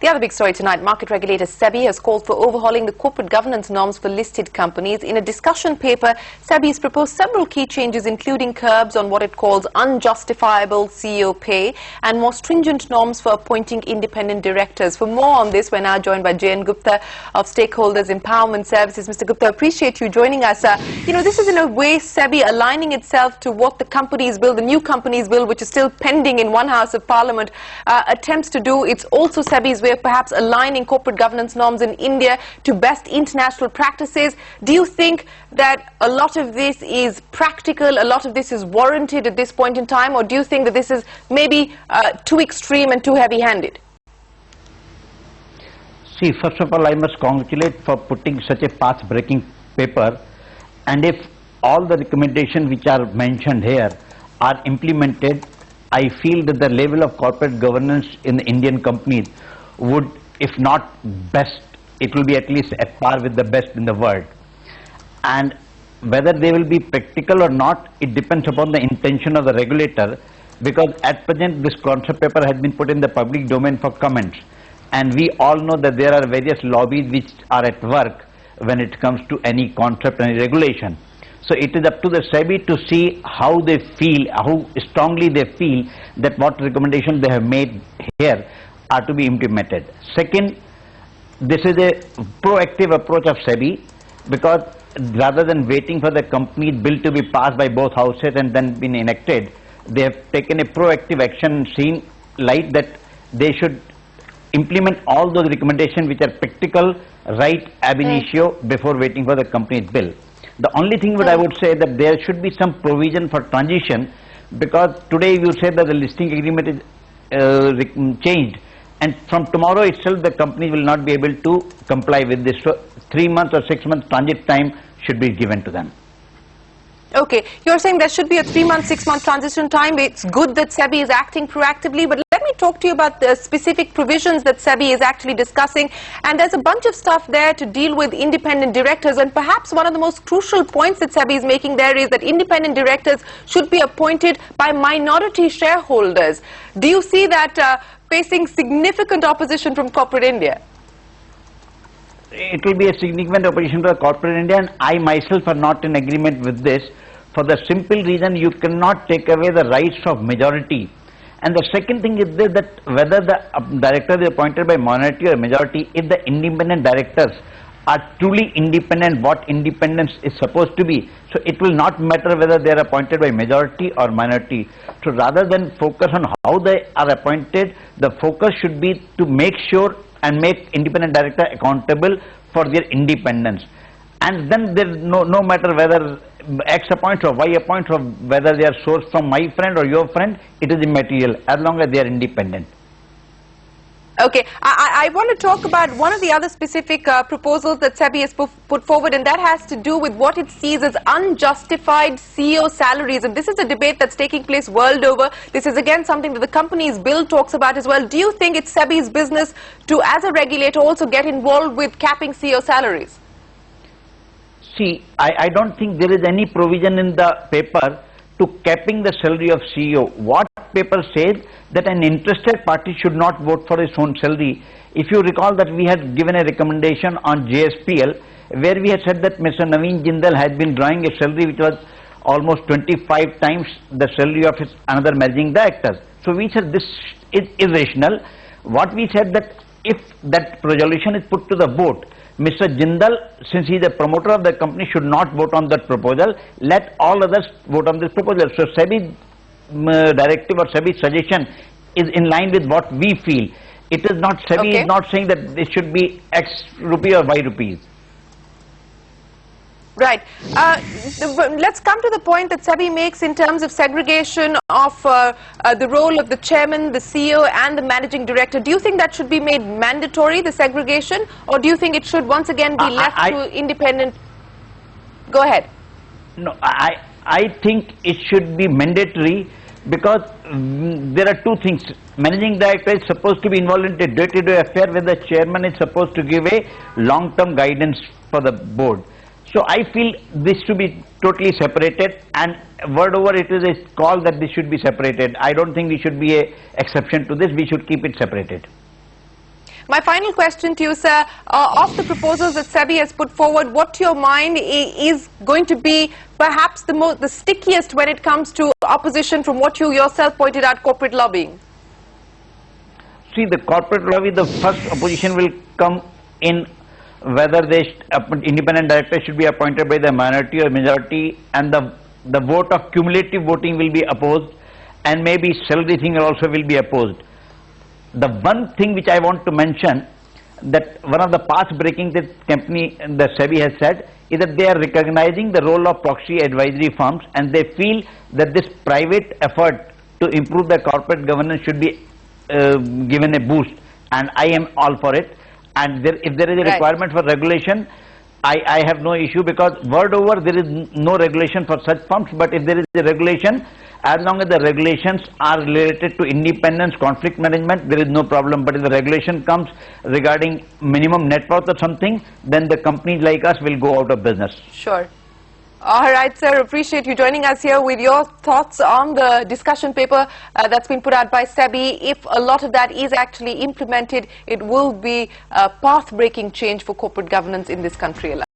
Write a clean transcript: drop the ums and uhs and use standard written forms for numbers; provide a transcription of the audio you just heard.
The other big story tonight, market regulator SEBI has called for overhauling the corporate governance norms for listed companies. In a discussion paper, SEBI has proposed several key changes, including curbs on what it calls unjustifiable CEO pay and more stringent norms for appointing independent directors. For more on this, we're now joined by Jayan Gupta of Stakeholders Empowerment Services. Mr. Gupta, appreciate you joining us. This is in a way SEBI aligning itself to what the Companies Bill, the new Companies Bill, which is still pending in one house of Parliament, attempts to do. It's also SEBI's way of perhaps aligning corporate governance norms in India to best international practices. Do you think that a lot of this is practical, a lot of this is warranted at this point in time, or do you think that this is maybe too extreme and too heavy-handed? See, first of all, I must congratulate for putting such a path-breaking paper, and if all the recommendations which are mentioned here are implemented, I feel that the level of corporate governance in the Indian companies would, if not best, it will be at least at par with the best in the world. And whether they will be practical or not, it depends upon the intention of the regulator, because at present this concept paper has been put in the public domain for comments, and we all know that there are various lobbies which are at work when it comes to any concept, any regulation. So it is up to the SEBI to see how they feel, how strongly they feel that what recommendations they have made here are to be implemented. Second, this is a proactive approach of SEBI, because rather than waiting for the company bill to be passed by both houses and then been enacted, they have taken a proactive action, seen light that they should implement all those recommendations which are practical, right ab initio, before waiting for the company's bill. The only thing that I would say that there should be some provision for transition, because today you say that the listing agreement is changed, and from tomorrow itself the company will not be able to comply with this. So 3 months or 6 months transit time should be given to them. Okay, you're saying there should be a 3-month, 6-month transition time. It's good that SEBI is acting proactively, but let me talk to you about the specific provisions that SEBI is actually discussing. And there's a bunch of stuff there to deal with independent directors, and perhaps one of the most crucial points that SEBI is making there is that independent directors should be appointed by minority shareholders. Do you see that facing significant opposition from corporate India? It will be a significant opposition to the corporate India, and I myself are not in agreement with this, for the simple reason you cannot take away the rights of majority. And the second thing is this, that whether the director is appointed by minority or majority, if the independent directors are truly independent, what independence is supposed to be, so it will not matter whether they are appointed by majority or minority. So rather than focus on how they are appointed, the focus should be to make sure and make independent director accountable for their independence. And then there no matter whether X appoints or Y appoints, or whether they are sourced from my friend or your friend, it is immaterial as long as they are independent. Okay, I want to talk about one of the other specific proposals that SEBI has put forward, and that has to do with what it sees as unjustified CEO salaries. And this is a debate that's taking place world over. This is again something that the Companies Bill talks about as well. Do you think it's SEBI's business to, as a regulator, also get involved with capping CEO salaries? See, I don't think there is any provision in the paper to capping the salary of CEO. What paper says that an interested party should not vote for his own salary. If you recall that we had given a recommendation on JSPL, where we had said that Mr. Naveen Jindal had been drawing a salary which was almost 25 times the salary of his another managing directors. So we said this is irrational. What we said that if that resolution is put to the vote, Mr. Jindal, since he is the promoter of the company, should not vote on that proposal. Let all others vote on this proposal. So SEBI directive or SEBI suggestion is in line with what we feel. It is not, SEBI is not saying that it should be X rupee or Y rupees. Right. Let's come to the point that SEBI makes in terms of segregation of the role of the chairman, the CEO and the managing director. Do you think that should be made mandatory, the segregation, or do you think it should once again be left to independent? Go ahead. No, I think it should be mandatory, because there are two things. Managing director is supposed to be involved in a day-to-day affair, where the chairman is supposed to give a long-term guidance for the board. So I feel this should be totally separated, and word over it is a call that this should be separated. I don't think we should be an exception to this. We should keep it separated. My final question to you, sir, of the proposals that SEBI has put forward, what to your mind is going to be perhaps the stickiest when it comes to opposition from what you yourself pointed out, corporate lobbying? See, the corporate lobby, the first opposition will come in whether the independent director should be appointed by the minority or majority, and the vote of cumulative voting will be opposed, and maybe salary thing also will be opposed. The one thing which I want to mention, that one of the path breaking that the SEBI has said, is that they are recognizing the role of proxy advisory firms, and they feel that this private effort to improve the corporate governance should be given a boost, and I am all for it. And if there is a requirement for regulation, I have no issue, because word over there is no regulation for such firms. But if there is a regulation, as long as the regulations are related to independence, conflict management, there is no problem. But if the regulation comes regarding minimum net worth or something, then the companies like us will go out of business. Sure. All right, sir. Appreciate you joining us here with your thoughts on the discussion paper that's been put out by SEBI. If a lot of that is actually implemented, it will be a path-breaking change for corporate governance in this country.